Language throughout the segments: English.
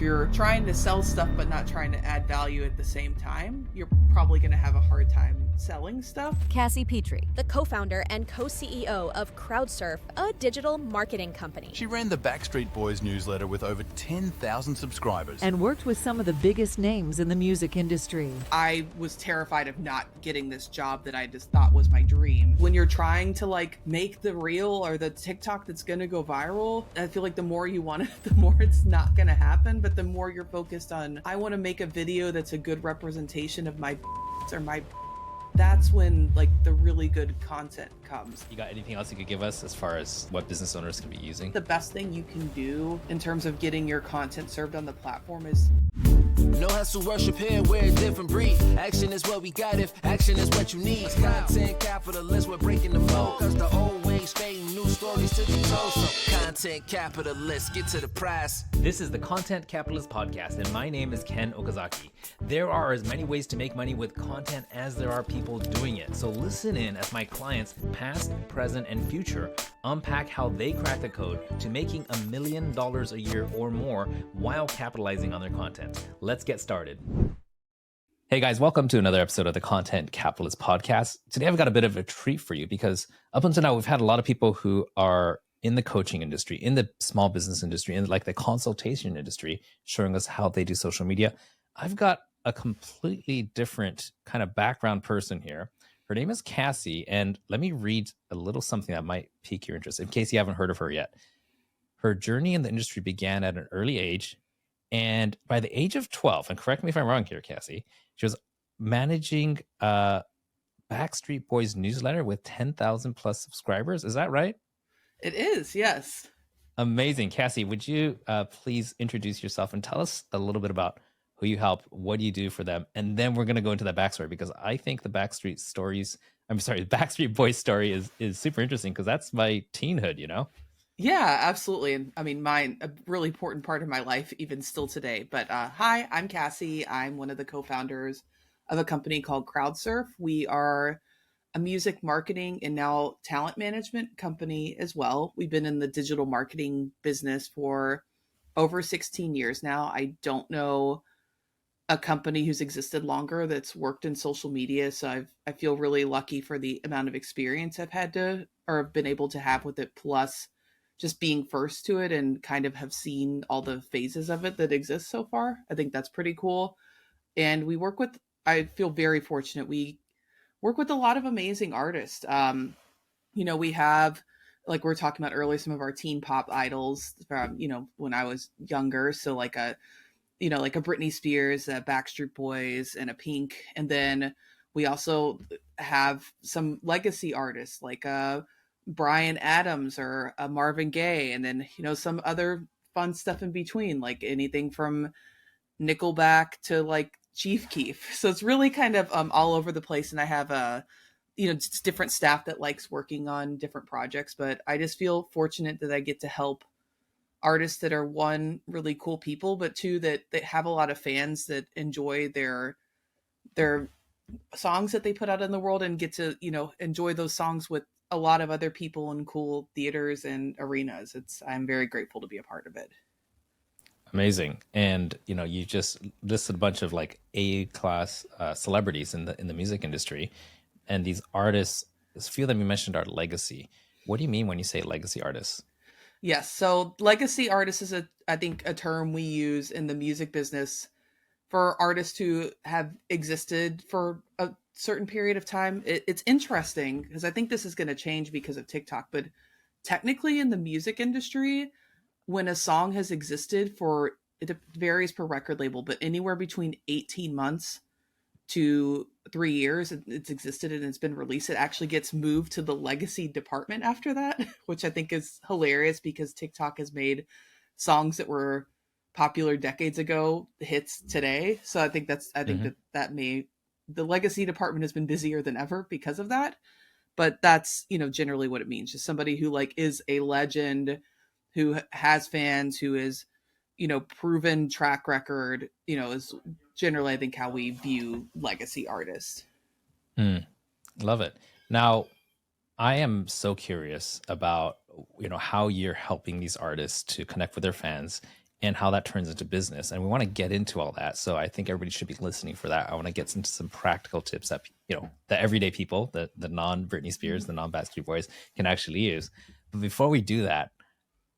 you're trying to sell stuff but not trying to add value at the same time, you're probably going to have a hard time selling stuff. Cassie Petrey, the co-founder and co-CEO of CrowdSurf, a digital marketing company. She ran the Backstreet Boys newsletter with over 10,000 subscribers. And worked with some of the biggest names in the music industry. I was terrified of not getting this job that I just thought was my dream. When you're trying to like make the reel or the TikTok that's going to go viral, I feel like the more you want it, the more it's not going to happen. But the more you're focused on, I want to make a video that's a good representation of my or my, that's when like the really good content comes. You got anything else you could give us as far as what business owners can be using? The best thing you can do in terms of getting your content served on the platform is no hustle, worship here, we're a different breed. Action is what we got if action is what you need. Content capitalist, we're breaking the mold. Cause the old ways fading, new stories to be told. So content capitalist, get to the prize. This is the Content Capitalist Podcast, and my name is Ken Okazaki. There are as many ways to make money with content as there are people doing it. So listen in as my clients, past, present, and future, unpack how they crack the code to making $1 million a year or more while capitalizing on their content. Let's get started. Hey guys, welcome to another episode of the Content Capitalist Podcast. Today I've got a bit of a treat for you because up until now we've had a lot of people who are in the coaching industry, in the small business industry, in like the consultation industry, showing us how they do social media. I've got a completely different kind of background person here. Her name is Cassie, and let me read a little something that might pique your interest in case you haven't heard of her yet. Her journey in the industry began at an early age, and by the age of 12, and correct me if I'm wrong here, Cassie, she was managing a Backstreet Boys newsletter with 10,000 plus subscribers. Is that right? it is, yes. Amazing. Cassie, would you please introduce yourself and tell us a little bit about who you help, what do you do for them? And then we're going to go into that backstory because I think the Backstreet Boys story is super interesting because that's my teenhood, you know? Yeah, absolutely. And I mean, mine, a really important part of my life, even still today. But hi, I'm Cassie. I'm one of the co-founders of a company called CrowdSurf. We are a music marketing and now talent management company as well. We've been in the digital marketing business for over 16 years now. I don't know a company who's existed longer that's worked in social media. So I feel really lucky for the amount of experience I've had to, or have been able to have with it, plus just being first to it and kind of have seen all the phases of it that exist so far. I think that's pretty cool. And we work with, I feel very fortunate. We work with a lot of amazing artists. We have, like we were talking about earlier, some of our teen pop idols from, when I was younger. So like a Britney Spears, a Backstreet Boys, and a Pink. And then we also have some legacy artists like Bryan Adams or Marvin Gaye. And then, some other fun stuff in between, like anything from Nickelback to like Chief Keef. So it's really kind of all over the place. And I have just different staff that likes working on different projects. But I just feel fortunate that I get to help artists that are, one, really cool people, but two, that have a lot of fans that enjoy their songs that they put out in the world and get to, enjoy those songs with a lot of other people in cool theaters and arenas. I'm very grateful to be a part of it. Amazing. And, you just listed a bunch of like A-class celebrities in the music industry. And these artists, a few of them you mentioned are legacy. What do you mean when you say legacy artists? Yes. So legacy artist is I think a term we use in the music business for artists who have existed for a certain period of time. It's interesting because I think this is going to change because of TikTok, but technically in the music industry, when a song has existed for, it varies per record label, but anywhere between 18 months to 3 years it's existed and it's been released, it actually gets moved to the legacy department after that, which I think is hilarious because TikTok has made songs that were popular decades ago hits today. So I think the legacy department has been busier than ever because of that. But that's, generally what it means. Just somebody who like is a legend, who has fans, who is, proven track record, is generally, I think, how we view legacy artists. Love it. Now, I am so curious about, how you're helping these artists to connect with their fans and how that turns into business. And we want to get into all that. So I think everybody should be listening for that. I want to get into some practical tips that, the everyday people, the non-Britney Spears, the non-Backstreet Boys can actually use. But before we do that,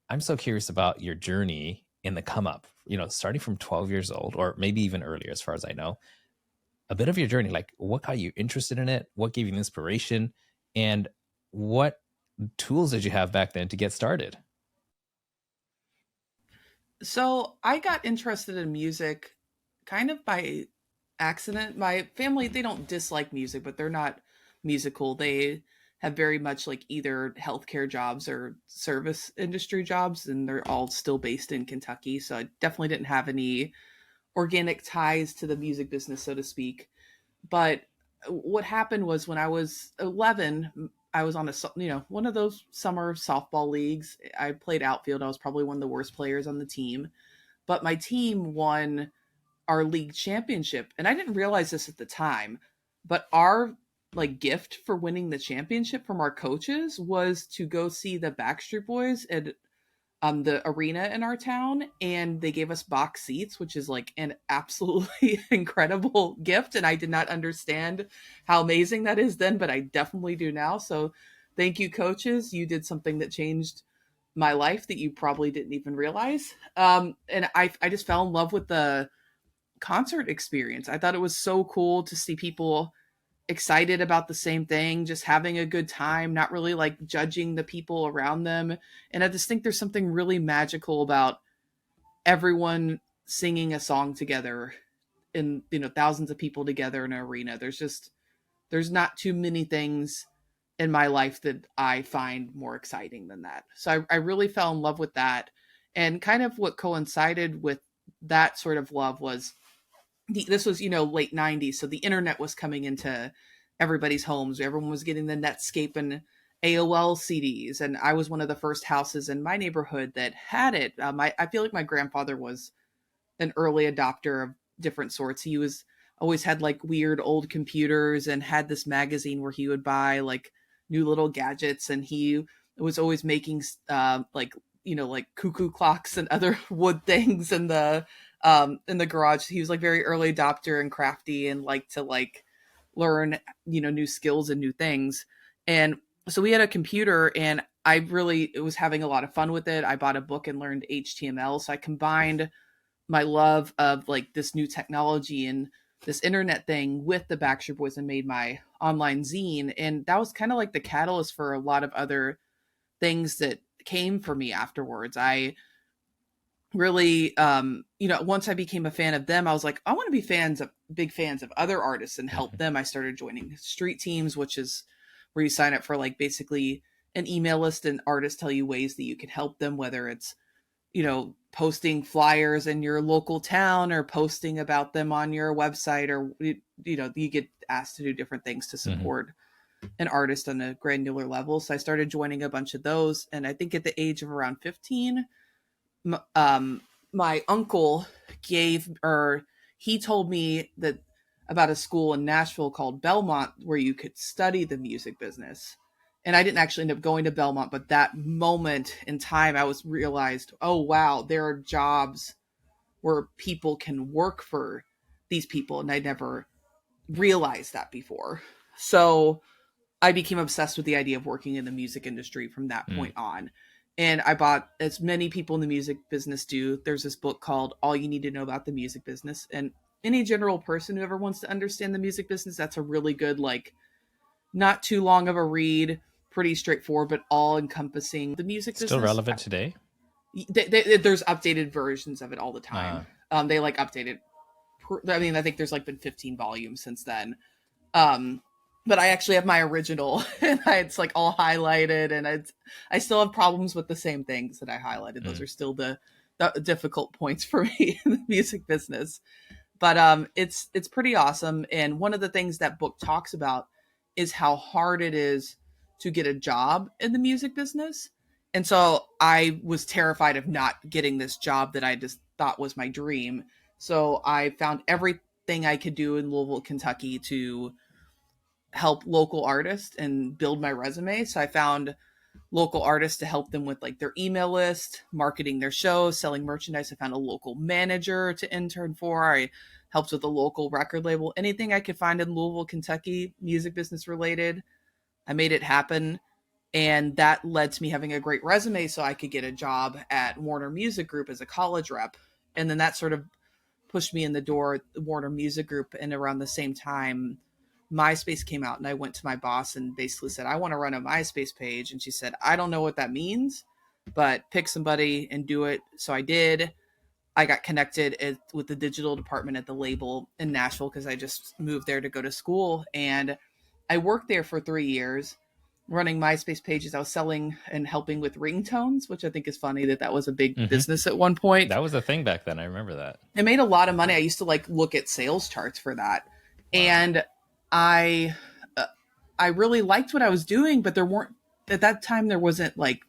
I'm so curious about your journey in the come up, starting from 12 years old, or maybe even earlier, as far as I know, a bit of your journey, like what got you interested in it? What gave you inspiration? And what tools did you have back then to get started? So I got interested in music kind of by accident. My family, they don't dislike music, but they're not musical. They have very much like either healthcare jobs or service industry jobs, and they're all still based in Kentucky. So I definitely didn't have any organic ties to the music business, so to speak. But what happened was when I was 11, I was on one of those summer softball leagues. I played outfield. I was probably one of the worst players on the team, but my team won our league championship. And I didn't realize this at the time, but our like gift for winning the championship from our coaches was to go see the Backstreet Boys at the arena in our town, and they gave us box seats, which is like an absolutely incredible gift. And I did not understand how amazing that is then, but I definitely do now. So thank you, coaches. You did something that changed my life that you probably didn't even realize. And I just fell in love with the concert experience. I thought it was so cool to see people excited about the same thing, just having a good time, not really like judging the people around them. And I just think there's something really magical about everyone singing a song together in, thousands of people together in an arena. There's not too many things in my life that I find more exciting than that. So I really fell in love with that. And kind of what coincided with that sort of love was this was, late 90s. So the internet was coming into everybody's homes. Everyone was getting the Netscape and AOL CDs. And I was one of the first houses in my neighborhood that had it. I feel like my grandfather was an early adopter of different sorts. He was always had like weird old computers and had this magazine where he would buy like new little gadgets. And he was always making like cuckoo clocks and other wood things in the garage. He was like very early adopter and crafty and liked to like learn, new skills and new things. And so we had a computer, and I really was having a lot of fun with it. I bought a book and learned HTML. So I combined my love of like this new technology and this internet thing with the Backstreet Boys and made my online zine. And that was kind of like the catalyst for a lot of other things that came for me afterwards. I really, once I became a fan of them, I was like, I want to be big fans of other artists and help them. I started joining street teams, which is where you sign up for like basically an email list, and artists tell you ways that you can help them, whether it's, posting flyers in your local town or posting about them on your website, or, you get asked to do different things to support an artist on a granular level. So I started joining a bunch of those. And I think at the age of around 15, my uncle he told me that about a school in Nashville called Belmont where you could study the music business. And I didn't actually end up going to Belmont, but that moment in time, I realized, oh, wow, there are jobs where people can work for these people. And I never realized that before. So I became obsessed with the idea of working in the music industry from that point on. And I bought, as many people in the music business do, there's this book called All You Need to Know About the Music Business. And any general person who ever wants to understand the music business, that's a really good, like, not too long of a read, pretty straightforward, but all encompassing the music business. Still relevant today? There's updated versions of it all the time. They like update it. I think there's like been 15 volumes since then. But I actually have my original, and it's like all highlighted, and I still have problems with the same things that I highlighted. Those are still the difficult points for me in the music business. But it's pretty awesome. And one of the things that book talks about is how hard it is to get a job in the music business. And so I was terrified of not getting this job that I just thought was my dream. So I found everything I could do in Louisville, Kentucky to help local artists and build my resume. So I found local artists to help them with like their email list, marketing their shows, selling merchandise. I found a local manager to intern for. I helped with a local record label, anything I could find in Louisville, Kentucky, music business related. I made it happen. And that led to me having a great resume so I could get a job at Warner Music Group as a college rep. And then that sort of pushed me in the door at the Warner Music Group. And around the same time, MySpace came out, and I went to my boss and basically said, I want to run a MySpace page. And she said, I don't know what that means, but pick somebody and do it. So I did. I got connected with the digital department at the label in Nashville because I just moved there to go to school. And I worked there for 3 years running MySpace pages. I was selling and helping with ringtones, which I think is funny that was a big business at one point. That was a thing back then. I remember that. I made a lot of money. I used to like look at sales charts for that. Wow. And I really liked what I was doing, but at that time, there wasn't like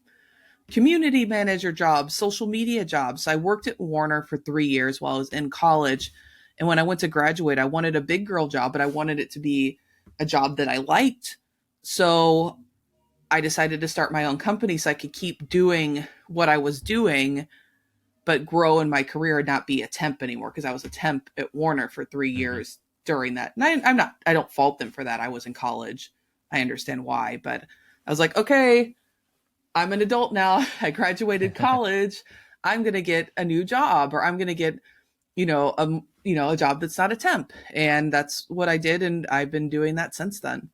community manager jobs, social media jobs. So I worked at Warner for 3 years while I was in college. And when I went to graduate, I wanted a big girl job, but I wanted it to be a job that I liked. So I decided to start my own company so I could keep doing what I was doing, but grow in my career and not be a temp anymore. Because I was a temp at Warner for 3 years during that. And I don't fault them for that. I was in college. I understand why, but I was like, okay, I'm an adult now. I graduated college. I'm going to get a new job, or I'm going to get, a job that's not a temp. And that's what I did. And I've been doing that since then.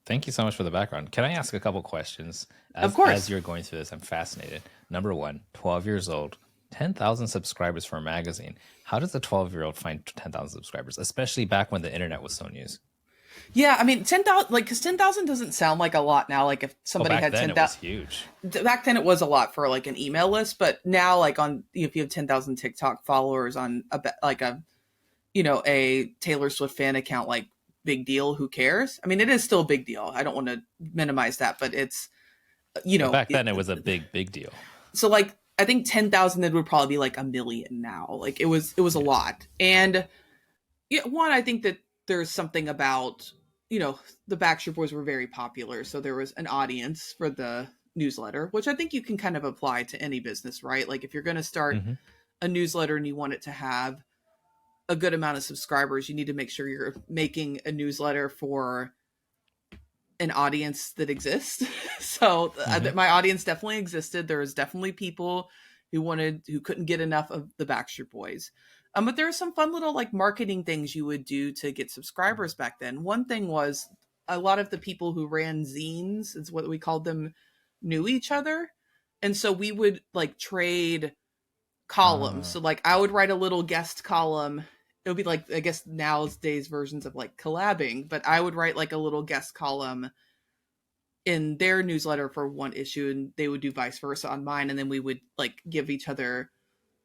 Thank you so much for the background. Can I ask a couple questions? Of course. As you're going through this, I'm fascinated. Number one, 12 years old, 10,000 subscribers for a magazine. How does a 12-year-old find 10,000 subscribers, especially back when the internet was so new? Yeah, I mean, 10,000, because 10,000 doesn't sound like a lot now. Like if somebody had 10,000, it was huge. Back then it was a lot for like an email list, but now like if you have 10,000 TikTok followers on a Taylor Swift fan account, like big deal. Who cares? I mean, it is still a big deal. I don't want to minimize that, but it's, back then it was a big deal. So like, I think 10,000, it would probably be like 1 million now. Like it was a lot. And one, I think that there's something about, the Backstreet Boys were very popular. So there was an audience for the newsletter, which I think you can kind of apply to any business, right? Like if you're going to start a newsletter and you want it to have a good amount of subscribers, you need to make sure you're making a newsletter for an audience that exists. So my audience definitely existed. There was definitely people who couldn't get enough of the Backstreet Boys. But there are some fun little like marketing things you would do to get subscribers back then. One thing was a lot of the people who ran zines, is what we called them, knew each other. And so we would like trade columns. So like I would write a little guest column. It would be like, I guess nowadays versions of like collabing, but I would write like a little guest column in their newsletter for one issue, and they would do vice versa on mine. And then we would like give each other,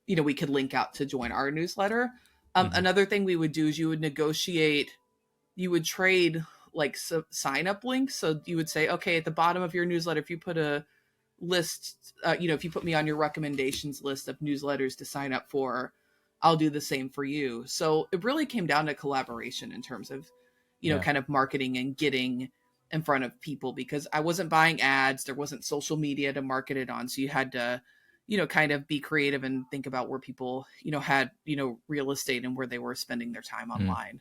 we could link out to join our newsletter. Another thing we would do is you would trade like sign up links. So you would say, okay, at the bottom of your newsletter, if you put a list, if you put me on your recommendations list of newsletters to sign up for, I'll do the same for you. So it really came down to collaboration in terms of, kind of marketing and getting in front of people, because I wasn't buying ads. There wasn't social media to market it on. So you had to, kind of be creative and think about where people, had, real estate and where they were spending their time online.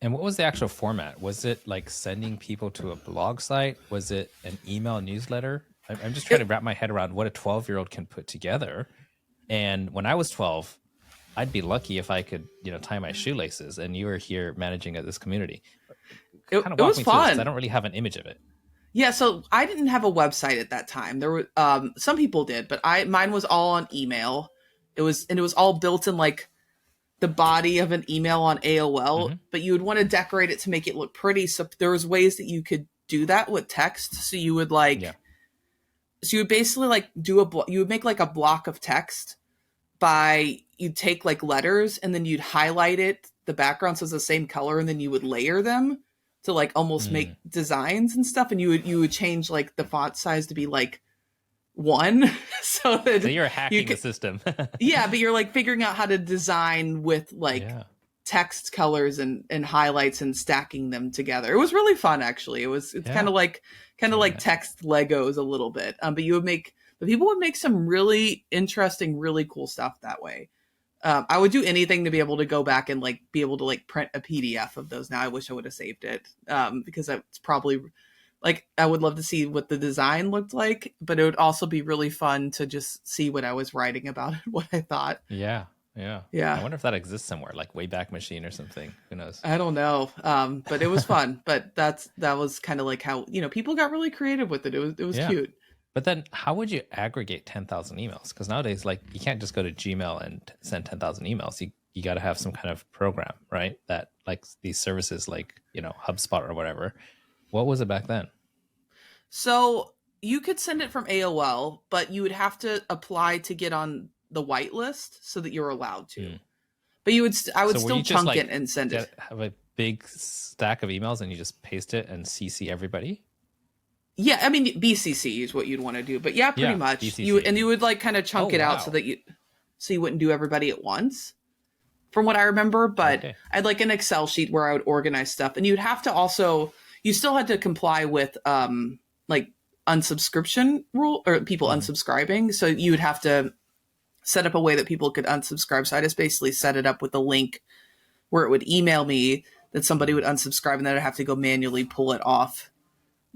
And what was the actual format? Was it like sending people to a blog site? Was it an email newsletter? I'm just trying to wrap my head around what a 12-year-old can put together. And when I was 12, I'd be lucky if I could, tie my shoelaces, and you were here managing this community. It was fun. I don't really have an image of it. Yeah, so I didn't have a website at that time. There were some people did, but mine was all on email. It was all built in like the body of an email on AOL, but you would want to decorate it to make it look pretty. So there was ways that you could do that with text. So you would so you would basically like you would make like a block of text you'd take like letters and then you'd highlight it, the background so it's the same color, and then you would layer them to like almost make designs and stuff. And you would change like the font size to be like 1. so you're hacking the system. Yeah, but you're like figuring out how to design with like text colors and highlights and stacking them together. It was really fun, actually. It's kind of like text Legos a little bit. But people would make some really interesting, really cool stuff that way. I would do anything to be able to go back and like be able to like print a PDF of those. Now I wish I would have saved it, because it's probably like I would love to see what the design looked like, but it would also be really fun to just see what I was writing about it, what I thought. Yeah. Yeah. I wonder if that exists somewhere, like Wayback Machine or something. Who knows? I don't know, but it was fun. But that was kind of like how people got really creative with it. It was cute. But then how would you aggregate 10,000 emails? Because nowadays, like, you can't just go to Gmail and send 10,000 emails. You got to have some kind of program, right? That, like, these services like, HubSpot or whatever. What was it back then? So you could send it from AOL, but you would have to apply to get on the whitelist so that you're allowed to. But I would still chunk it and send it. Have a big stack of emails and you just paste it and CC everybody? Yeah, I mean, BCC is what you'd want to do, but yeah, pretty much. BCC. You would like kind of chunk it out so you wouldn't do everybody at once, from what I remember. But I'd like an Excel sheet where I would organize stuff, and you'd have to you still had to comply with like unsubscription rule or people unsubscribing. So you would have to set up a way that people could unsubscribe. So I just basically set it up with a link where it would email me that somebody would unsubscribe, and then I'd have to go manually pull it off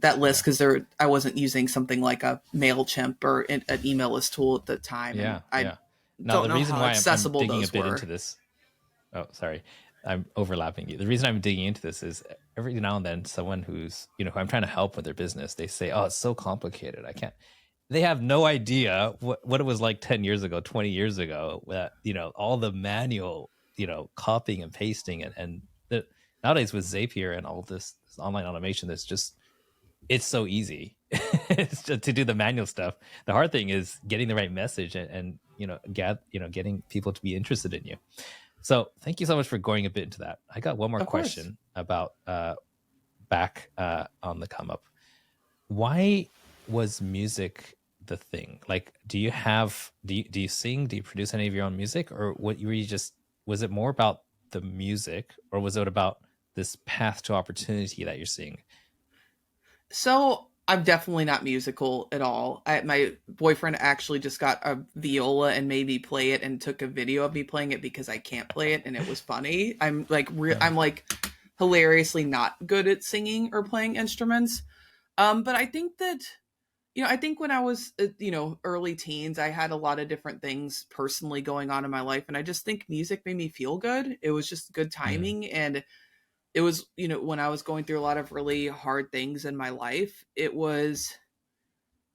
that list because I wasn't using something like a MailChimp or an email list tool at the time. Yeah. Now the reason why I'm digging a bit into this. Oh, sorry, I'm overlapping you. The reason I'm digging into this is every now and then someone who's who I'm trying to help with their business, they say, "Oh, it's so complicated. I can't." They have no idea what it was like 10 years ago, 20 years ago. That all the manual copying and pasting and nowadays with Zapier and all this online automation, it's so easy it's just to do the manual stuff. The hard thing is getting the right message and getting people to be interested in you. So thank you so much for going a bit into that. I got one more question about back on the come up. Why was music the thing? Like, do you sing? Do you produce any of your own music, or was it more about the music, or was it about this path to opportunity that you're seeing? So I'm definitely not musical at all. My boyfriend actually just got a viola and made me play it and took a video of me playing it because I can't play it, and it was funny. I'm like hilariously not good at singing or playing instruments. But I think that, I think when I was, early teens, I had a lot of different things personally going on in my life. And I just think music made me feel good. It was just good timing. And it was, when I was going through a lot of really hard things in my life, it was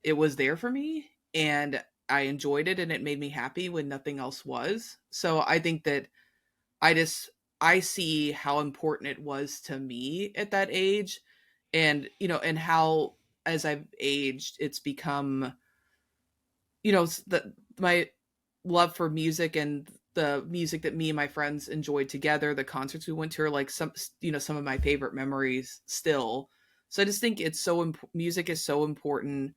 there for me, and I enjoyed it, and it made me happy when nothing else was. So I think that I see how important it was to me at that age, and, and how, as I've aged, it's become, my love for music and the music that me and my friends enjoyed together, the concerts we went to, are like some of my favorite memories still. So I just think music is so important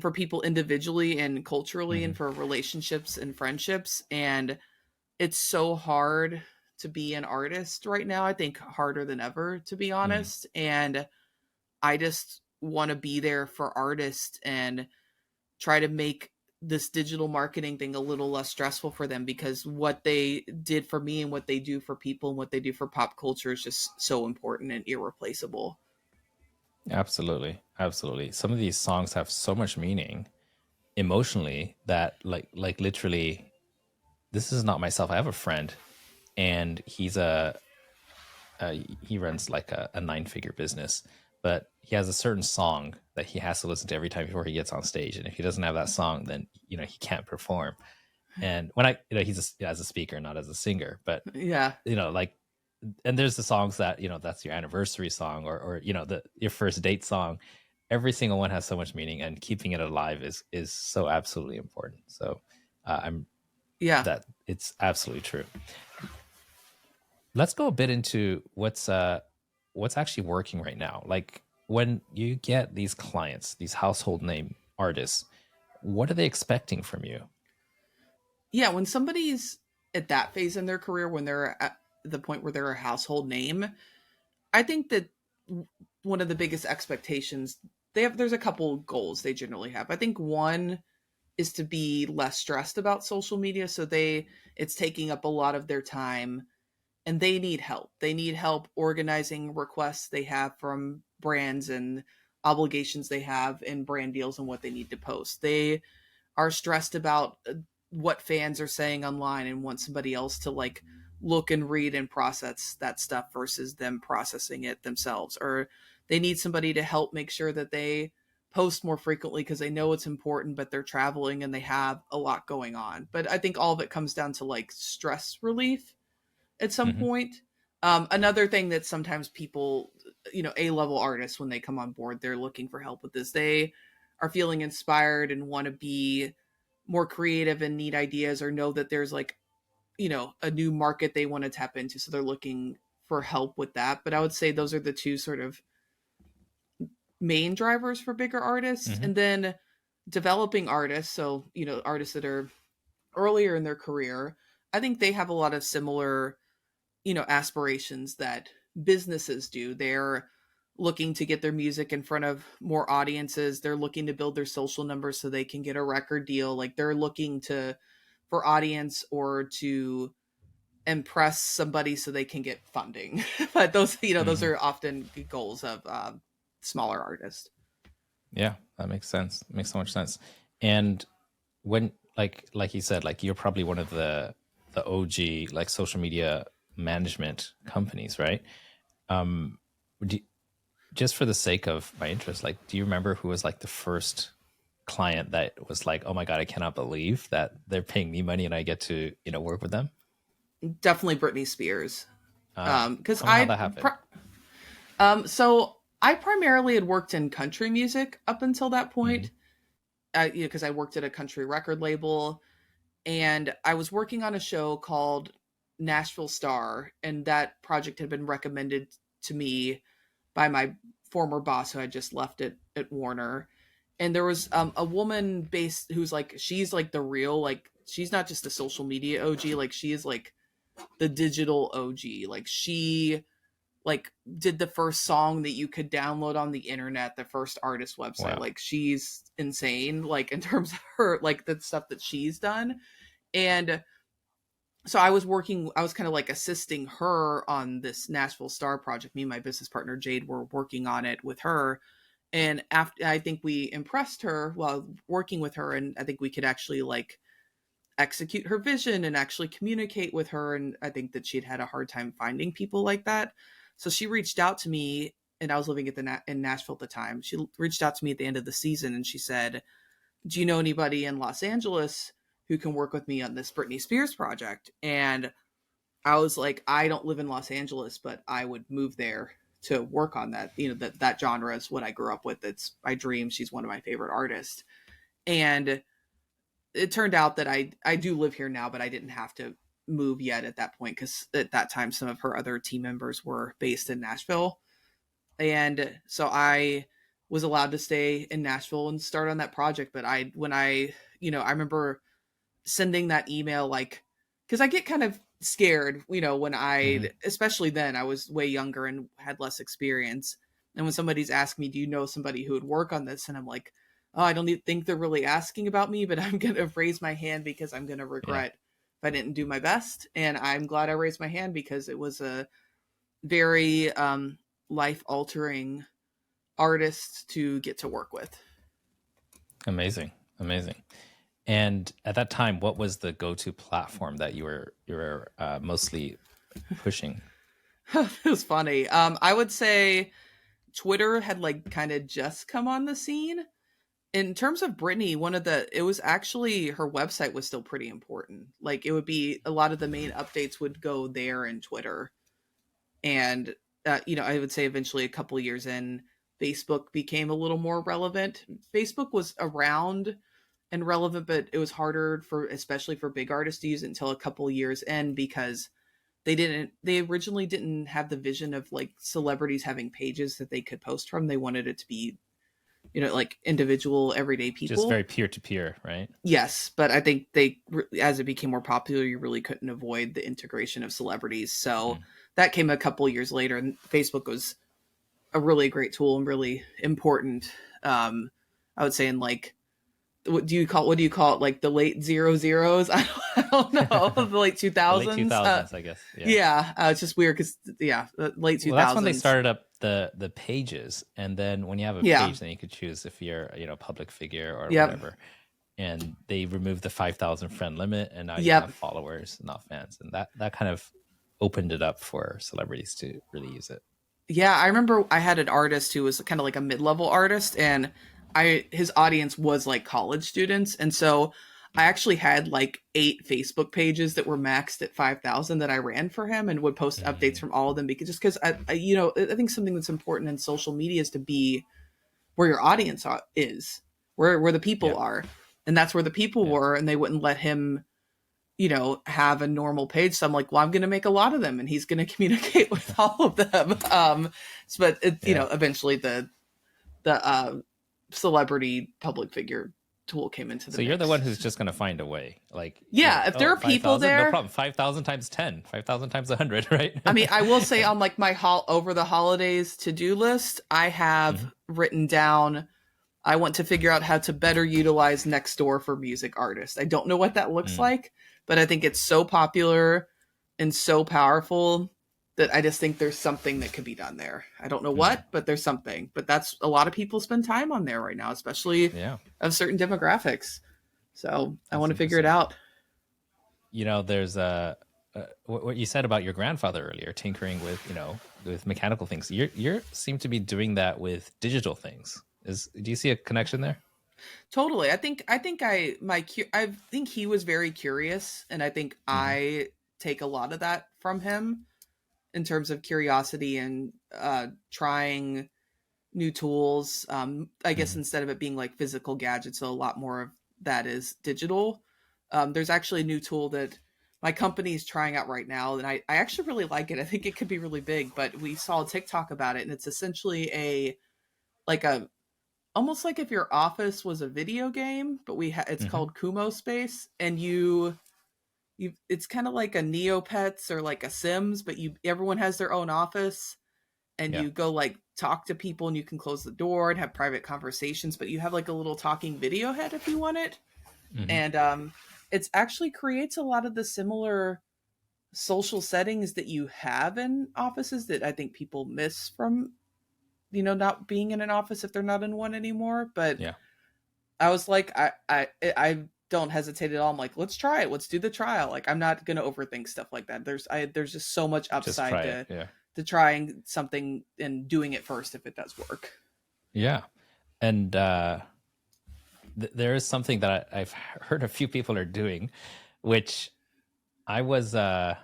for people individually and culturally, and for relationships and friendships. And it's so hard to be an artist right now. I think harder than ever, to be honest. And I just want to be there for artists and try to make this digital marketing thing a little less stressful for them, because what they did for me and what they do for people and what they do for pop culture is just so important and irreplaceable. Absolutely. Some of these songs have so much meaning emotionally that like literally, this is not myself. I have a friend, and he runs like a 9-figure business, but he has a certain song that he has to listen to every time before he gets on stage. And if he doesn't have that song, then, he can't perform. And when he's as a speaker, not as a singer, but yeah, and there's the songs that, that's your anniversary song or your first date song. Every single one has so much meaning, and keeping it alive is so absolutely important. So that it's absolutely true. Let's go a bit into what's actually working right now. Like, when you get these clients, these household name artists, what are they expecting from you? Yeah, when somebody's at that phase in their career, when they're the point where they're a household name. I think that one of the biggest expectations there's a couple goals they generally have. I think one is to be less stressed about social media. So it's taking up a lot of their time and they need help. They need help organizing requests they have from brands and obligations they have in brand deals and what they need to post. They are stressed about what fans are saying online and want somebody else to like look and read and process that stuff versus them processing it themselves. Or they need somebody to help make sure that they post more frequently because they know it's important, but they're traveling and they have a lot going on. But I think all of it comes down to like stress relief at some point. Another thing that sometimes people, A-level artists, when they come on board, they're looking for help with this. They are feeling inspired and want to be more creative and need ideas, or know that there's like, a new market they want to tap into. So they're looking for help with that. But I would say those are the two sort of main drivers for bigger artists. And then developing artists. So, artists that are earlier in their career, I think they have a lot of similar, aspirations that businesses do. They're looking to get their music in front of more audiences. They're looking to build their social numbers so they can get a record deal. Like they're looking for audience or to impress somebody so they can get funding. But those, those are often goals of smaller artists. Yeah, that makes sense. It makes so much sense. And when, like you said, like you're probably one of the OG like social media management companies, right? Just for the sake of my interest, like, do you remember who was like the first client that was like, oh my God, I cannot believe that they're paying me money and I get to, work with them? Definitely Britney Spears. Because how that happened. So I primarily had worked in country music up until that point. Because I worked at a country record label, and I was working on a show called Nashville Star, and that project had been recommended to me by my former boss who had just left at Warner. And there was a woman based who's like, she's like the real, like, she's not just a social media OG, like she is like the digital OG. Like she like did the first song that you could download on the internet, the first artist website. Wow. Like she's insane, like in terms of her, like the stuff that she's done. And so I was kind of like assisting her on this Nashville Star project. Me and my business partner Jade were working on it with her. And after, I think we impressed her while working with her, and I think we could actually like execute her vision and actually communicate with her. And I think that she'd had a hard time finding people like that. So she reached out to me, and I was living in Nashville at the time. She reached out to me at the end of the season, and she said, do you know anybody in Los Angeles who can work with me on this Britney Spears project? And I was like, I don't live in Los Angeles, but I would move there to work on that. That genre is what I grew up with. It's my dream. She's one of my favorite artists. And it turned out that I do live here now, but I didn't have to move yet at that point, because at that time some of her other team members were based in Nashville. And so I was allowed to stay in Nashville and start on that project. But I remember sending that email, like, because I get kind of scared, when especially then I was way younger and had less experience. And when somebody's asking me, do you know somebody who would work on this? And I'm like, oh, I don't think they're really asking about me, but I'm going to raise my hand because I'm going to regret if I didn't do my best. And I'm glad I raised my hand, because it was a very life-altering artist to get to work with. Amazing. And at that time, what was the go-to platform that you were mostly pushing? It was funny. I would say Twitter had like kind of just come on the scene. In terms of Britney, it was actually, her website was still pretty important. Like it would be, a lot of the main updates would go there in Twitter. And, I would say eventually a couple years in, Facebook became a little more relevant. Facebook was around and relevant, but it was harder especially for big artists to use it until a couple years in, because they originally didn't have the vision of like celebrities having pages that they could post from. They wanted it to be like individual everyday people. Just very peer to peer, right? Yes, but I think as it became more popular, you really couldn't avoid the integration of celebrities. So that came a couple years later, and Facebook was a really great tool and really important. I would say in like, what do you call it? Like the late 00s? I don't know. The late 2000s. Late 2000s, I guess. Yeah. It's just weird because the late 2000s. Well, that's when they started up the pages, and then when you have a page, then you could choose if you're a public figure or whatever. And they removed the 5,000 friend limit, and now you have followers, not fans, and that kind of opened it up for celebrities to really use it. Yeah, I remember I had an artist who was kind of like a mid-level artist, and his audience was like college students, and so I actually had like 8 Facebook pages that were maxed at 5,000 that I ran for him, and would post updates from all of them because I think something that's important in social media is to be where your audience is, where the people are, and that's where the people were, and they wouldn't let him have a normal page. So I'm like, well, I'm going to make a lot of them, and he's going to communicate with all of them. But eventually the celebrity public figure tool came into the So mix. you're the one who's just going to find a way. Like, if there are people there, no problem. 5,000 times 10, 5,000 times 100, right? I mean, I will say on like my over the holidays to-do list, I have written down, I want to figure out how to better utilize Nextdoor for music artists. I don't know what that looks like, but I think it's so popular and so powerful that I just think there's something that could be done there. I don't know what, but there's something. But that's a lot of people spend time on there right now, especially of certain demographics. So I want to figure it out. There's what you said about your grandfather earlier, tinkering with mechanical things. You seem to be doing that with digital things. Do you see a connection there? Totally. I think he was very curious, and I think I take a lot of that from him in terms of curiosity and trying new tools. I guess instead of it being like physical gadgets, so a lot more of that is digital. There's actually a new tool that my company is trying out right now, and I actually really like it. I think it could be really big, but we saw a TikTok about it, and it's essentially almost like if your office was a video game, but it's called Kumo Space, and it's kind of like a Neopets or like a Sims, but everyone has their own office, and you go like talk to people, and you can close the door and have private conversations, but you have like a little talking video head if you want it. And it's actually creates a lot of the similar social settings that you have in offices that I think people miss from not being in an office if they're not in one anymore. But I was like, I don't hesitate at all. I'm like, let's try it. Let's do the trial. Like, I'm not going to overthink stuff like that. There's just so much upside to trying something and doing it first if it does work. Yeah. And there is something that I've heard a few people are doing, which I was, I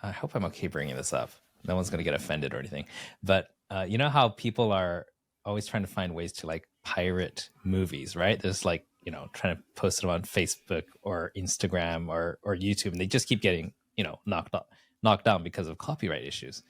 hope I'm okay bringing this up. No one's going to get offended or anything, but you know how people are always trying to find ways to like pirate movies, right? There's like, trying to post them on Facebook or Instagram or YouTube, and they just keep getting, knocked down because of copyright issues.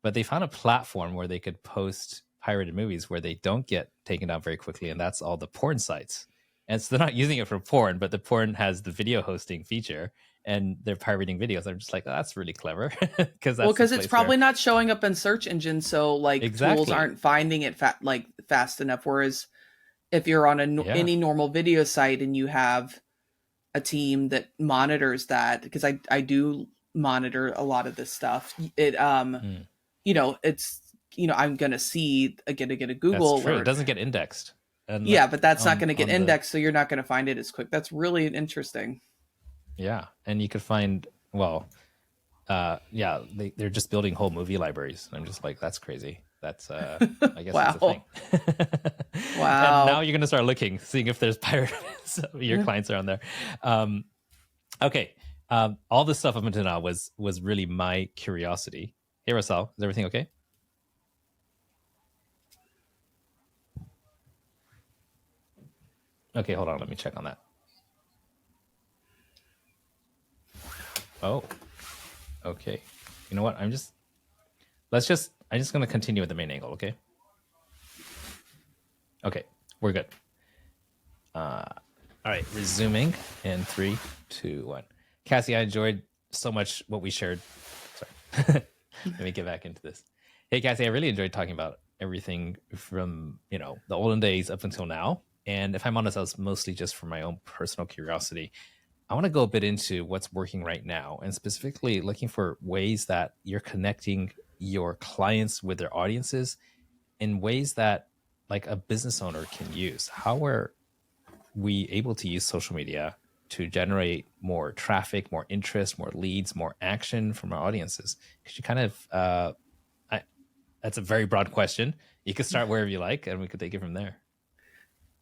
But they found a platform where they could post pirated movies where they don't get taken down very quickly, and that's all the porn sites. And so they're not using it for porn, but the porn has the video hosting feature, and they're pirating videos. I'm just like, oh, that's really clever. Because it's probably not showing up in search engines, so like tools aren't finding it fast enough. Whereas if you're on any normal video site and you have a team that monitors that, because I do monitor a lot of this stuff, it it's I'm gonna see get a Google That's true. alert. It doesn't get indexed. And but that's not going to get indexed, so you're not going to find it as quick. That's really interesting. Yeah, and you could find, they're just building whole movie libraries. I'm just like, that's crazy. That's, I guess that's a thing. Wow. And now you're going to start looking, seeing if there's pirate, so your clients are on there. Okay. All this stuff up until now was really my curiosity. Hey, Russell, is everything okay? Okay, hold on. Let me check on that. Oh, okay. You know what? I'm just going to continue with the main angle, okay? Okay, we're good. All right, resuming in 3, 2, 1. Cassie, I enjoyed so much what we shared. Sorry. Let me get back into this. Hey, Cassie, I really enjoyed talking about everything from, the olden days up until now. And if I'm honest, I was mostly just for my own personal curiosity. I want to go a bit into what's working right now, and specifically looking for ways that you're connecting your clients with their audiences in ways that like a business owner can use. How are we able to use social media to generate more traffic, more interest, more leads, more action from our audiences? Could you kind of, that's a very broad question. You could start wherever you like, and we could take it from there.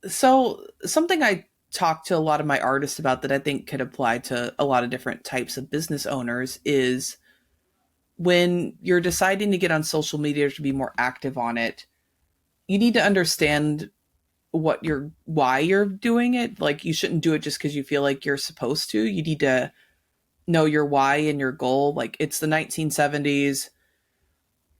So something I talk to a lot of my artists about that I think could apply to a lot of different types of business owners is when you're deciding to get on social media to be more active on it, you need to understand why you're doing it. Like, you shouldn't do it just because you feel like you're supposed to. You need to know your why and your goal. Like, it's the 1970s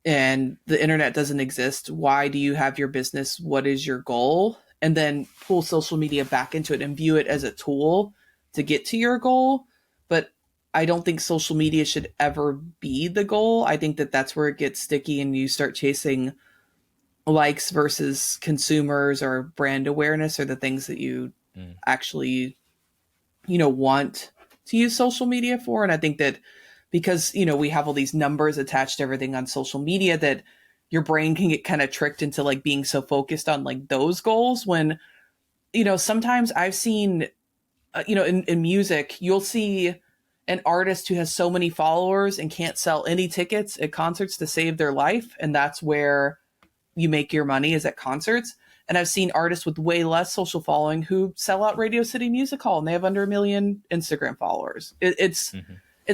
and the internet doesn't exist. Why do you have your business? What is your goal? And then pull social media back into it and view it as a tool to get to your goal. But I don't think social media should ever be the goal. I think that that's where it gets sticky and you start chasing likes versus consumers or brand awareness, or the things that you actually, want to use social media for. And I think that because, we have all these numbers attached to everything on social media, that your brain can get kind of tricked into like being so focused on like those goals when, sometimes I've seen, in music, you'll see an artist who has so many followers and can't sell any tickets at concerts to save their life. And that's where you make your money, is at concerts. And I've seen artists with way less social following who sell out Radio City Music Hall and they have under 1 million Instagram followers. It's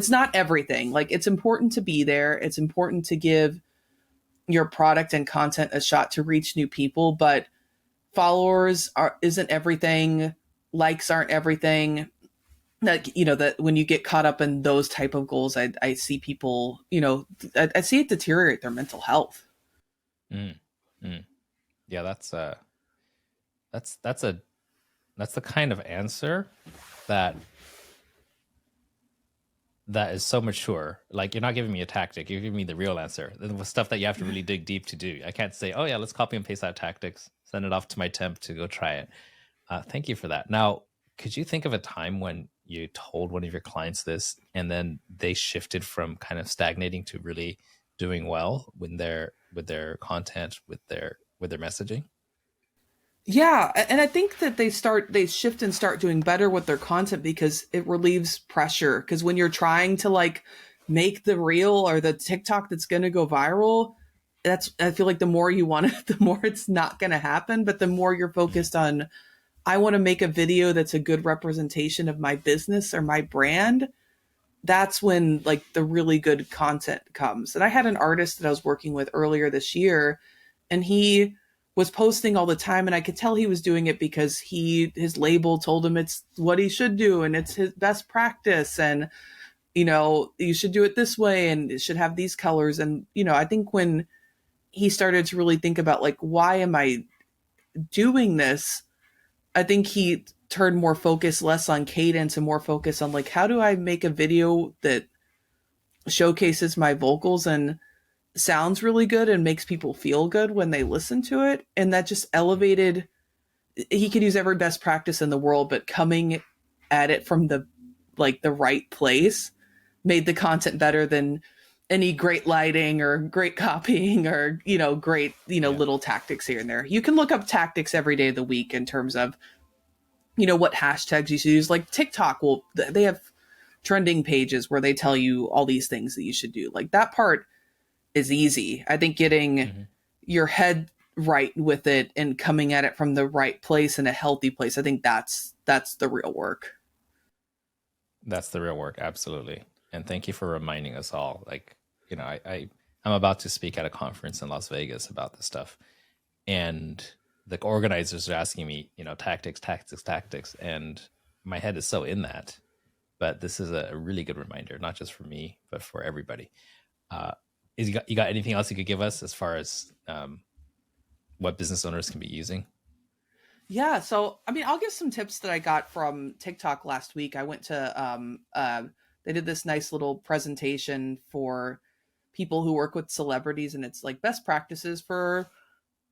not everything. Like, it's important to be there. It's important to give your product and content a shot to reach new people, but followers isn't everything. Likes aren't everything. That when you get caught up in those type of goals, I see people, I see it deteriorate their mental health. Yeah, that's the kind of answer that is so mature. Like, you're not giving me a tactic, you're giving me the real answer, the stuff that you have to really dig deep to do. I can't say, oh yeah, let's copy and paste that tactics, send it off to my temp to go try it. Thank you for that. Now, could you think of a time when you told one of your clients this and then they shifted from kind of stagnating to really doing well with their content, with their messaging? Yeah, and I think that they shift and start doing better with their content because it relieves pressure. Because when you're trying to like make the reel or the TikTok that's going to go viral, I feel like the more you want it, the more it's not going to happen. But the more you're focused on, I want to make a video that's a good representation of my business or my brand, that's when like the really good content comes. And I had an artist that I was working with earlier this year, and he was posting all the time, and I could tell he was doing it because his label told him it's what he should do and it's his best practice, and you should do it this way and it should have these colors. And I think when he started to really think about like, why am I doing this, I think he turned more focus, less on cadence and more focus on like, how do I make a video that showcases my vocals and sounds really good and makes people feel good when they listen to it. And that just elevated, he could use every best practice in the world, but coming at it from the right place made the content better than any great lighting or great copying or, great, little tactics here and there. You can look up tactics every day of the week in terms of, what hashtags you should use. Like TikTok they have trending pages where they tell you all these things that you should do. Like, that part is easy. I think getting your head right with it and coming at it from the right place and a healthy place, I think that's the real work. That's the real work. Absolutely. And thank you for reminding us all. Like, I'm about to speak at a conference in Las Vegas about this stuff, and the organizers are asking me, tactics. And my head is so in that, but this is a really good reminder, not just for me, but for everybody. You got anything else you could give us as far as what business owners can be using? Yeah, so I mean, I'll give some tips that I got from TikTok last week. I went to they did this nice little presentation for people who work with celebrities, and it's like best practices for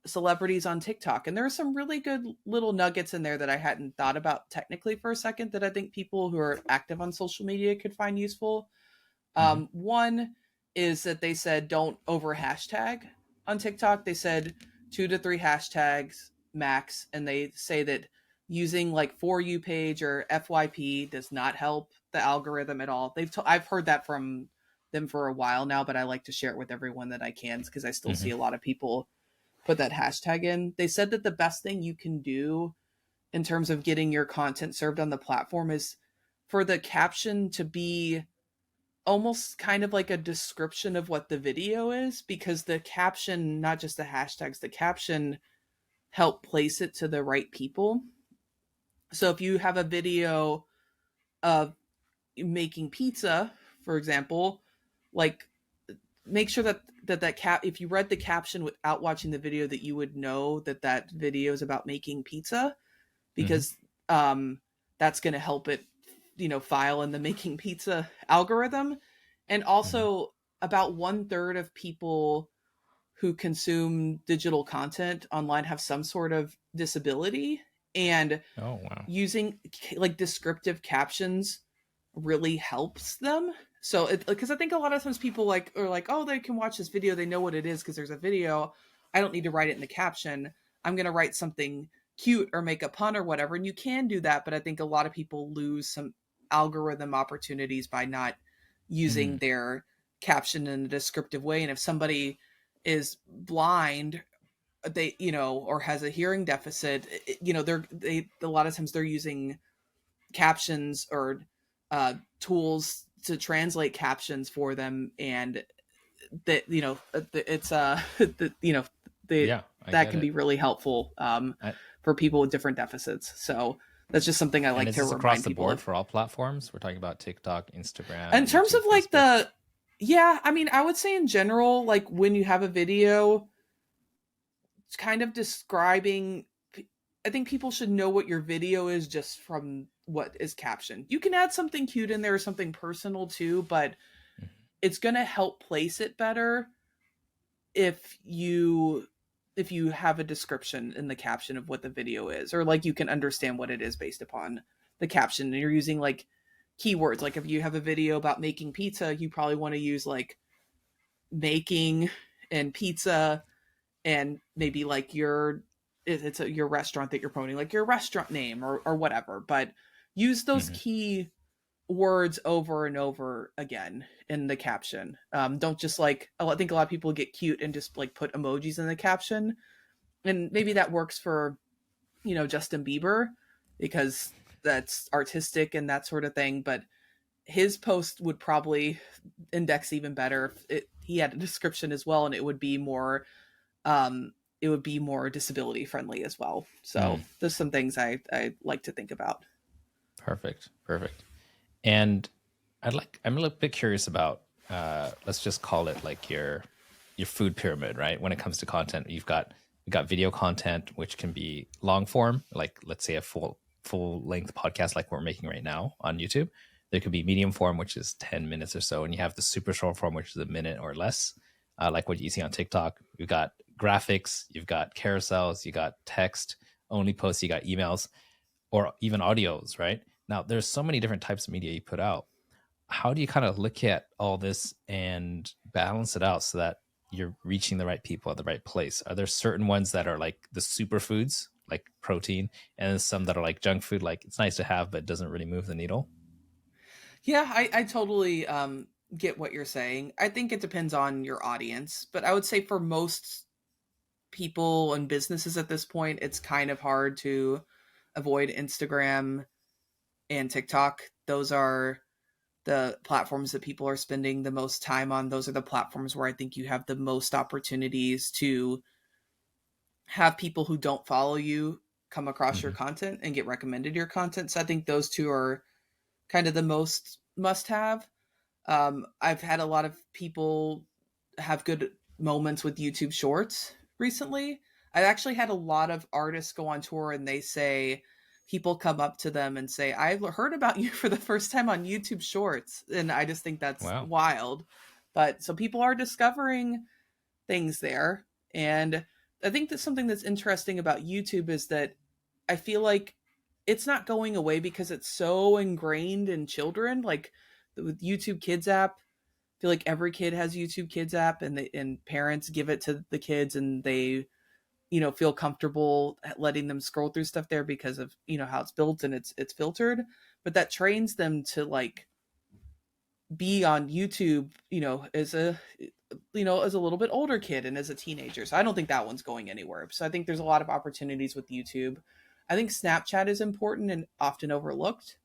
celebrities on TikTok. And there are some really good little nuggets in there that I hadn't thought about technically for a second that I think people who are active on social media could find useful. Hmm. One is that they said don't over hashtag on TikTok. They said 2 to 3 hashtags max, and they say that using like For You page or FYP does not help the algorithm at all. I've heard that from them for a while now, but I like to share it with everyone that I can because I still see Hmm. a lot of people put that hashtag in. They said that the best thing you can do in terms of getting your content served on the platform is for the caption to be almost kind of like a description of what the video is, because the caption, not just the hashtags, the caption help place it to the right people. So if you have a video of making pizza, for example, like make sure that cap if you read the caption without watching the video, that you would know that that video is about making pizza, Hmm. because that's going to help it, file in the making pizza algorithm. And Hmm. also, about 1/3 of people who consume digital content online have some sort of disability, and Oh, wow. using like descriptive captions really helps them. So because I think a lot of times people like are like, oh, they can watch this video, they know what it is because there's a video, I don't need to write it in the caption, I'm going to write something cute or make a pun or whatever. And you can do that, but I think a lot of people lose some algorithm opportunities by not using Mm. their caption in a descriptive way. And if somebody is blind, they, or has a hearing deficit, they a lot of times they're using captions or tools to translate captions for them, and that, it's the, the Yeah, I that get can it. be really helpful I, for people with different deficits. So that's just something I and like is to this across remind the people board of. for all platforms? We're talking about TikTok, Instagram, In terms of YouTube, like Facebook. yeah, I mean, I would say in general, like when you have a video, it's kind of describing, I think people should know what your video is just from what is captioned. You can add something cute in there or something personal too, but Mhm. it's going to help place it better if you have a description in the caption of what the video is, or like you can understand what it is based upon the caption, and you're using like keywords. Like if you have a video about making pizza, you probably want to use like making and pizza, and maybe like your restaurant that you're promoting, like your restaurant name or whatever. But use those Mhm. key words over and over again in the caption. Don't just like, I think a lot of people get cute and just like put emojis in the caption, and maybe that works for Justin Bieber because that's artistic and that sort of thing. But his post would probably index even better if he had a description as well, and um, it would be more disability friendly as well. So Mm. there's some things I like to think about. Perfect. Perfect. And I'm a little bit curious about let's just call it like your food pyramid, right? When it comes to content, you've got video content, which can be long form, like let's say a full length podcast like we're making right now on YouTube. There could be medium form, which is 10 minutes or so, and you have the super short form, which is a minute or less, like what you see on TikTok. You've got graphics, you've got carousels, you got text only posts, you got emails, or even audios, right? Now, there's so many different types of media you put out. How do you kind of look at all this and balance it out so that you're reaching the right people at the right place? Are there certain ones that are like the superfoods, like protein, and some that are like junk food, like it's nice to have, but it doesn't really move the needle? Yeah, I totally get what you're saying. I think it depends on your audience, but I would say for most people and businesses at this point, it's kind of hard to avoid Instagram and TikTok. Those are the platforms that people are spending the most time on. Those are the platforms where I think you have the most opportunities to have people who don't follow you come across your Hmm. content and get recommended your content. So I think those two are kind of the most must have. I've had a lot of people have good moments with YouTube Shorts recently. I actually had a lot of artists go on tour and they say people come up to them and say, I heard about you for the first time on YouTube Shorts. And I just think that's Wow. wild. But so people are discovering things there. And I think that something that's interesting about YouTube is that I feel like it's not going away because it's so ingrained in children. Like with YouTube Kids app, I feel like every kid has YouTube Kids app, and parents give it to the kids, and they feel comfortable letting them scroll through stuff there because of how it's built and it's filtered. But that trains them to like be on YouTube, as a little bit older kid and as a teenager. So I don't think that one's going anywhere. So I think there's a lot of opportunities with YouTube. I think Snapchat is important and often overlooked.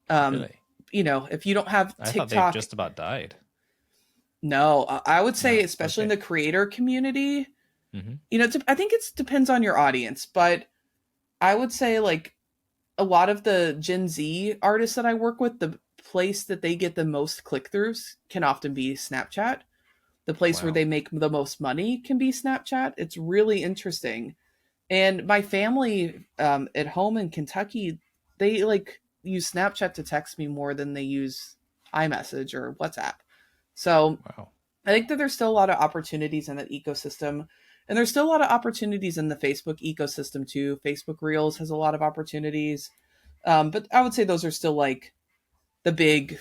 Really? If you don't have I TikTok, thought they just about died. no, I would say, No. especially in Okay. the creator community, Mm-hmm. I think it depends on your audience, but I would say like a lot of the Gen Z artists that I work with, the place that they get the most click throughs can often be Snapchat. The place where Wow. they make the most money can be Snapchat. It's really interesting. And my family at home in Kentucky, they like use Snapchat to text me more than they use iMessage or WhatsApp. So Wow. I think that there's still a lot of opportunities in that ecosystem. And there's still a lot of opportunities in the Facebook ecosystem too. Facebook Reels has a lot of opportunities. But I would say those are still like the big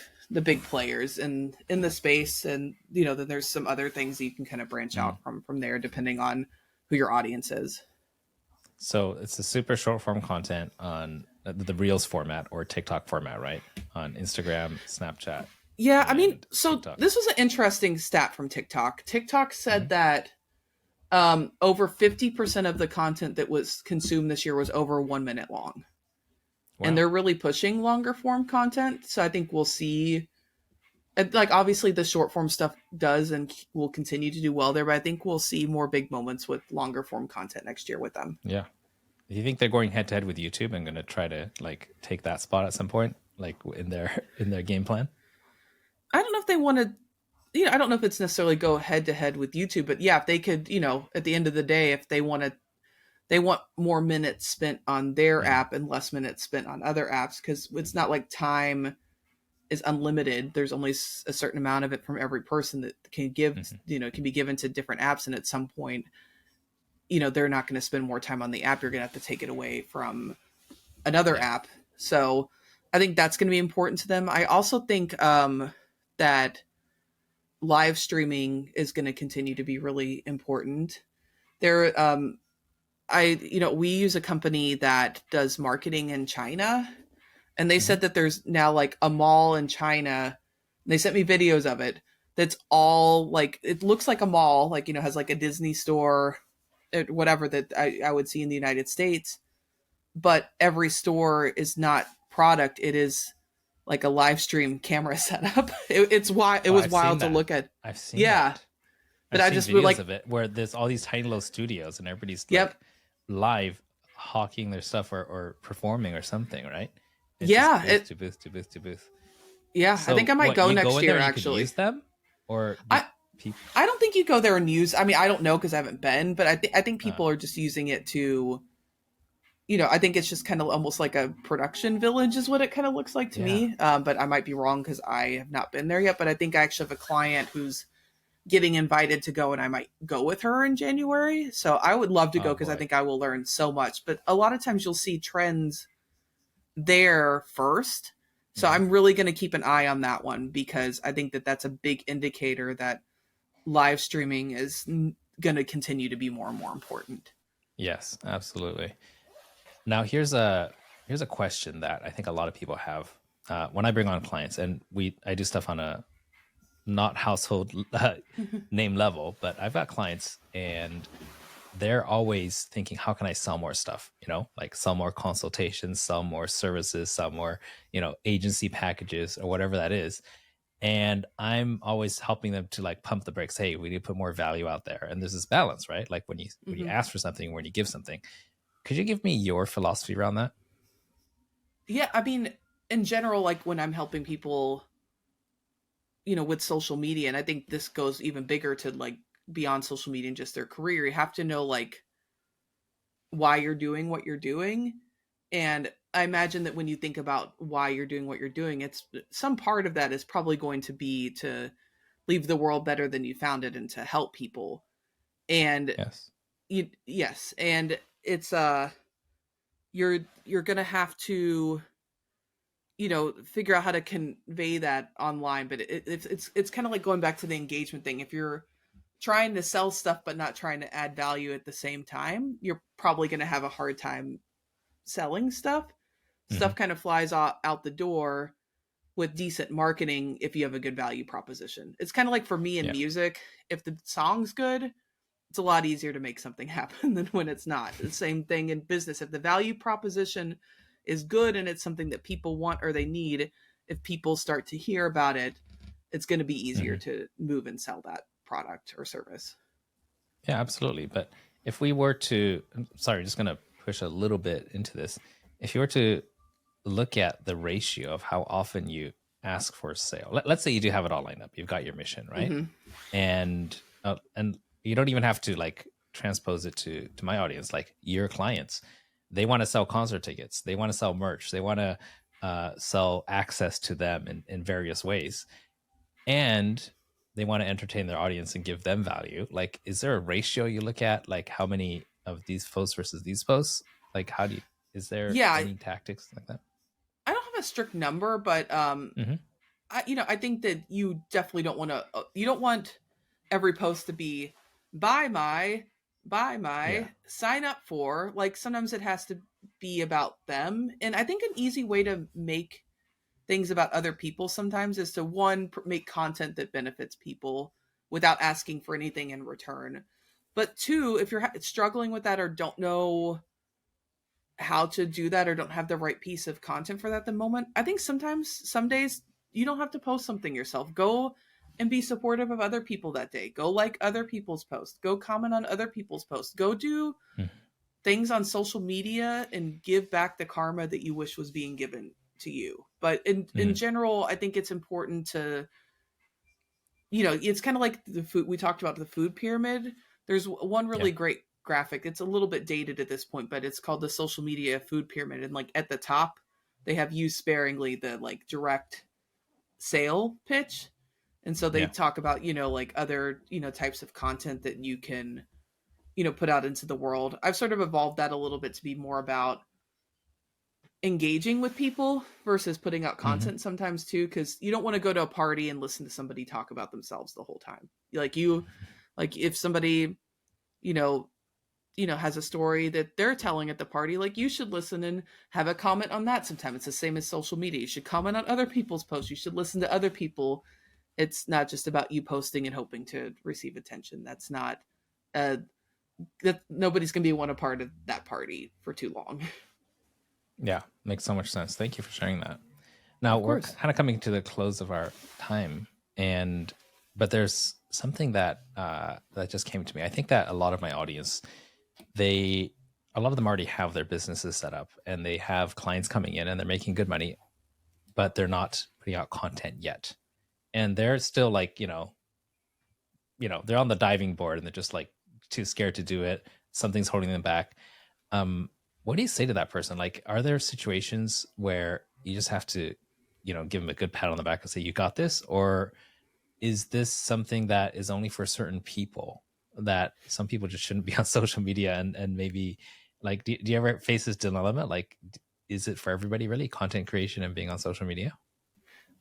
players in the space. And then there's some other things that you can kind of branch Mm. out from there depending on who your audience is. So it's a super short form content on the Reels format or TikTok format, right? On Instagram, Snapchat. Yeah, I mean, and so TikTok. this was an interesting stat from TikTok. TikTok said Mhm. that over 50% of the content that was consumed this year was over 1 minute long. Wow. And they're really pushing longer form content. So I think we'll see, like, obviously the short form stuff does and will continue to do well there, but I think we'll see more big moments with longer form content next year with them. Yeah. Do you think they're going head to head with YouTube and going to try to like take that spot at some point, like in their game plan? I don't know if they want to, I don't know if it's necessarily go head to head with YouTube, but yeah, if they could, at the end of the day, if they want more minutes spent on their Mhm. app and less minutes spent on other apps, because it's not like time is unlimited. There's only a certain amount of it from every person that can give, Mhm. can be given to different apps. And at some point, they're not going to spend more time on the app. You're going to have to take it away from another Yeah. app. So I think that's going to be important to them. I also think that live streaming is going to continue to be really important. There, we use a company that does marketing in China, and they said that there's now like a mall in China. They sent me videos of it. That's all like, it looks like a mall, like, has like a Disney store, whatever that I would see in the United States. But every store is not product. It is like a live stream camera setup. It Oh, was I've wild seen to that. look at. I've seen Yeah. that. But I've I seen just would videos like, of it where there's all these tiny little studios and everybody's Yep. like live hawking their stuff or performing or something, right? It's Yeah, just booth to booth to booth to booth. yeah, So I think I might what, go you next go in year there and you could actually. use them, or do people? I don't think you go there and use, I mean, I don't know because I haven't been, but I think people are just using it to, I think it's just kind of almost like a production village is what it kind of looks like to me. But I might be wrong because I have not been there yet. But I think I actually have a client who's getting invited to go, and I might go with her in January. So I would love to go Oh because I boy. think I will learn so much. But a lot of times you'll see trends there first. So Mhm. I'm really going to keep an eye on that one because I think that that's a big indicator that live streaming is going to continue to be more and more important. Yes, absolutely. Now here's a question that I think a lot of people have when I bring on clients, and I do stuff on a not household name level, but I've got clients and they're always thinking, how can I sell more stuff? Like sell more consultations, sell more services, sell more, agency packages or whatever that is. And I'm always helping them to like pump the brakes. Hey, we need to put more value out there. And there's this balance, right? Like when you ask for something, when you give something. Could you give me your philosophy around that? Yeah, I mean, in general, like when I'm helping people, with social media, and I think this goes even bigger to like beyond social media and just their career, you have to know like why you're doing what you're doing. And I imagine that when you think about why you're doing what you're doing, it's some part of that is probably going to be to leave the world better than you found it and to help people. And Yes. yes, and it's you're going to have to figure out how to convey that online, but it's kind of like going back to the engagement thing. If you're trying to sell stuff but not trying to add value at the same time, you're probably going to have a hard time selling stuff. Stuff kind of flies out the door with decent marketing if you have a good value proposition. It's kind of like for me in music, if the song's good, it's a lot easier to make something happen than when it's not. The same thing in business. If the value proposition is good and it's something that people want or they need, if people start to hear about it, it's going to be easier to move and sell that product or service. Yeah, absolutely. But if we were to, sorry, just going to push a little bit into this. If you were to look at the ratio of how often you ask for a sale, let's say you do have it all lined up. You've got your mission, right? And you don't even have to like transpose it to my audience, like your clients. They want to sell concert tickets. They want to sell merch. They want to sell access to them in various ways. And they want to entertain their audience and give them value. Like, is there a ratio you look at? Like how many of these posts versus these posts? Like how do you, is there any tactics like that? I don't have a strict number, but I think that you definitely don't want to, you don't want every post to be buy my, sign up for. Like sometimes it has to be about them. And I think an easy way to make things about other people sometimes is to one, make content that benefits people without asking for anything in return. But two, if you're struggling with that or don't know how to do that or don't have the right piece of content for that at the moment, I think sometimes, some days, you don't have to post something yourself. Go and be supportive of other people that day. Go like other people's posts. Go comment on other people's posts. Go do things on social media and give back the karma that you wish was being given to you. But in general, I think it's important to, it's kind of like the food, we talked about the food pyramid. There's one really great graphic. It's a little bit dated at this point, but it's called the social media food pyramid. And like at the top, they have used sparingly the like direct sale pitch. And so they talk about, like other, types of content that you can, put out into the world. I've sort of evolved that a little bit to be more about engaging with people versus putting out content sometimes too, because you don't want to go to a party and listen to somebody talk about themselves the whole time. Like if somebody, has a story that they're telling at the party, like you should listen and have a comment on that sometime. It's the same as social media. You should comment on other people's posts. You should listen to other people. It's not just about you posting and hoping to receive attention. That's not, that nobody's going to want a part of that party for too long. Yeah, makes so much sense. Thank you for sharing that. Now we're kind of coming to the close of our time, but there's something that that just came to me. I think that a lot of my audience, a lot of them already have their businesses set up and they have clients coming in and they're making good money, but they're not putting out content yet. And they're still like, they're on the diving board and they're just like too scared to do it. Something's holding them back. What do you say to that person? Like, are there situations where you just have to, give them a good pat on the back and say, you got this? Or is this something that is only for certain people, that some people just shouldn't be on social media and maybe like, do you ever face this dilemma? Like, is it for everybody really, content creation and being on social media?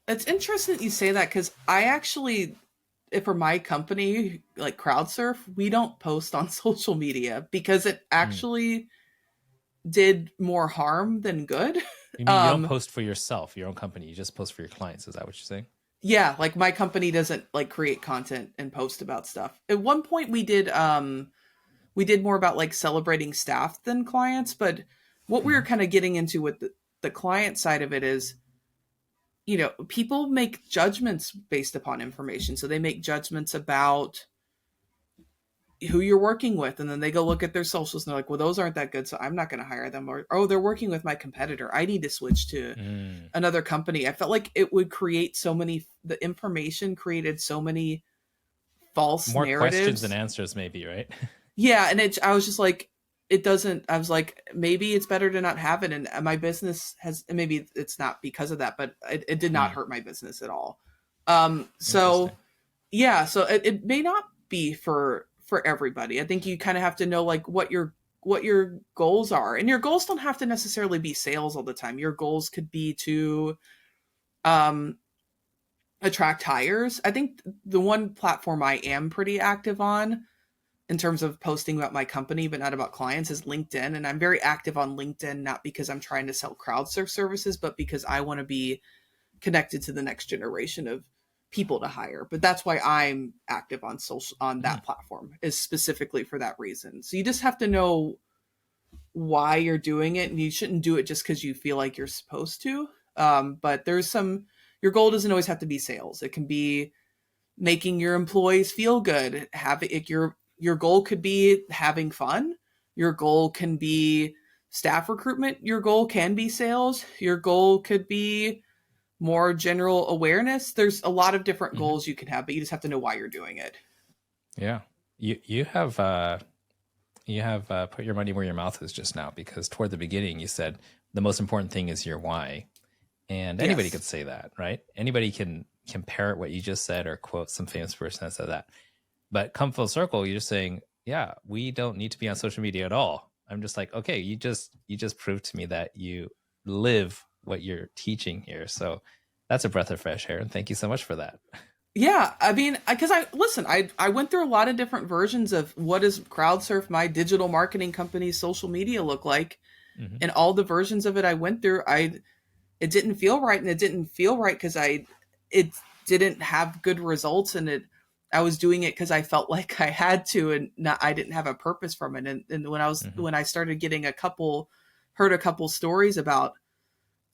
It's interesting that you say that, because I actually, for my company, like CrowdSurf, we don't post on social media because it actually did more harm than good. You mean you don't post for yourself, your own company, you just post for your clients? Is that what you're saying? Yeah, like my company doesn't like create content and post about stuff. At one point we did more about like celebrating staff than clients, but what we were kind of getting into with the client side of it is, people make judgments based upon information. So they make judgments about who you're working with, and then they go look at their socials and they're like, well, those aren't that good, so I'm not going to hire them. Or, oh, they're working with my competitor, I need to switch to another company. I felt like it would create the information created so many false more narratives. Questions than answers maybe, right? Yeah. And I was just like, it doesn't, I was like, maybe it's better to not have it. And my business has, maybe it's not because of that, but it did not hurt my business at all. So yeah, so it may not be for everybody. I think you kind of have to know like what your goals are, and your goals don't have to necessarily be sales all the time. Your goals could be to attract hires. I think the one platform I am pretty active on in terms of posting about my company, but not about clients, is LinkedIn. And I'm very active on LinkedIn, not because I'm trying to sell CrowdSurf services, but because I want to be connected to the next generation of people to hire. But that's why I'm active on social, on that platform, is specifically for that reason. So you just have to know why you're doing it, and you shouldn't do it just because you feel like you're supposed to. But there's your goal doesn't always have to be sales. It can be making your employees feel good. Your goal could be having fun. Your goal can be staff recruitment. Your goal can be sales. Your goal could be more general awareness. There's a lot of different goals you can have, but you just have to know why you're doing it. Yeah. You have put your money where your mouth is just now, because toward the beginning you said the most important thing is your why. And anybody could say that, right? Anybody can parrot what you just said or quote some famous person that said that. But come full circle, you're just saying, yeah, we don't need to be on social media at all. I'm just like, okay, you just proved to me that you live what you're teaching here. So that's a breath of fresh air. And thank you so much for that. Yeah. I mean, because I went through a lot of different versions of what does CrowdSurf, my digital marketing company's social media, look like. And all the versions of it I went through, it didn't feel right. And it didn't feel right because it didn't have good results. And I was doing it because I felt like I had to, and I didn't have a purpose from it. And when I started getting heard a couple stories about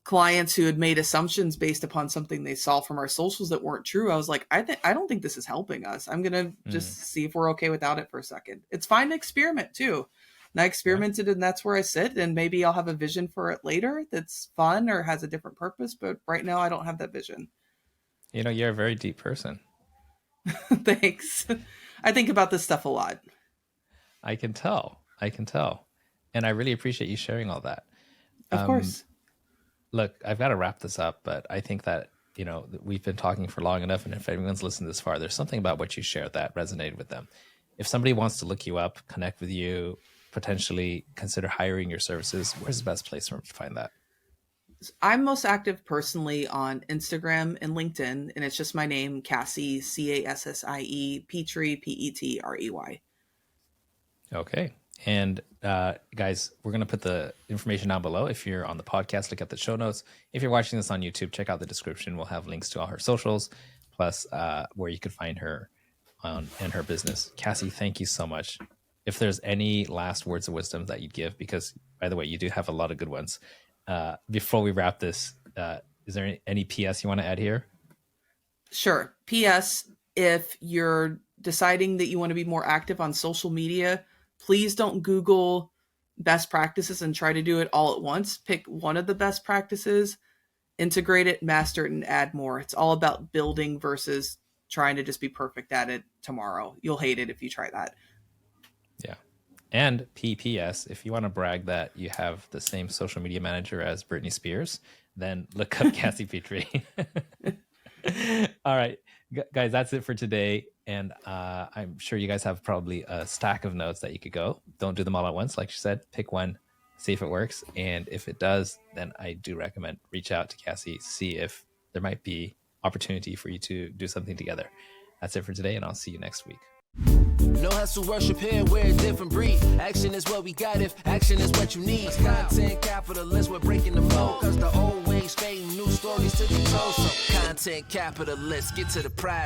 clients who had made assumptions based upon something they saw from our socials that weren't true, I was like, I don't think this is helping us. I'm going to just see if we're okay without it for a second. It's fine to experiment too. And I experimented, and that's where I sit. And maybe I'll have a vision for it later that's fun or has a different purpose. But right now I don't have that vision. You know, you're a very deep person. Thanks. I think about this stuff a lot. I can tell. And I really appreciate you sharing all that. Of course. Look, I've got to wrap this up, but I think that, we've been talking for long enough. And if anyone's listened this far, there's something about what you shared that resonated with them. If somebody wants to look you up, connect with you, potentially consider hiring your services, where's the best place for them to find that? I'm most active personally on Instagram and LinkedIn, and it's just my name, Cassie, Cassie, Petrie, Petrey. Okay. And guys, we're going to put the information down below. If you're on the podcast, look at the show notes. If you're watching this on YouTube, check out the description. We'll have links to all her socials, plus where you could find her and her business. Cassie, thank you so much. If there's any last words of wisdom that you'd give, because by the way, you do have a lot of good ones. Before we wrap this, is there any PS you want to add here? Sure. PS, if you're deciding that you want to be more active on social media, please don't Google best practices and try to do it all at once. Pick one of the best practices, integrate it, master it, and add more. It's all about building versus trying to just be perfect at it tomorrow. You'll hate it if you try that. Yeah. And PPS, if you want to brag that you have the same social media manager as Britney Spears, then look up Cassie Petrie. All right, guys, that's it for today. And I'm sure you guys have probably a stack of notes that you could go. Don't do them all at once. Like you said, pick one, see if it works. And if it does, then I do recommend reach out to Cassie, see if there might be opportunity for you to do something together. That's it for today, and I'll see you next week. No hustle, worship here, we're a different breed. Action is what we got if action is what you need. Content capitalists, we're breaking the mold. Cause the old ways fading, new stories to be told. So content capitalists, get to the prize.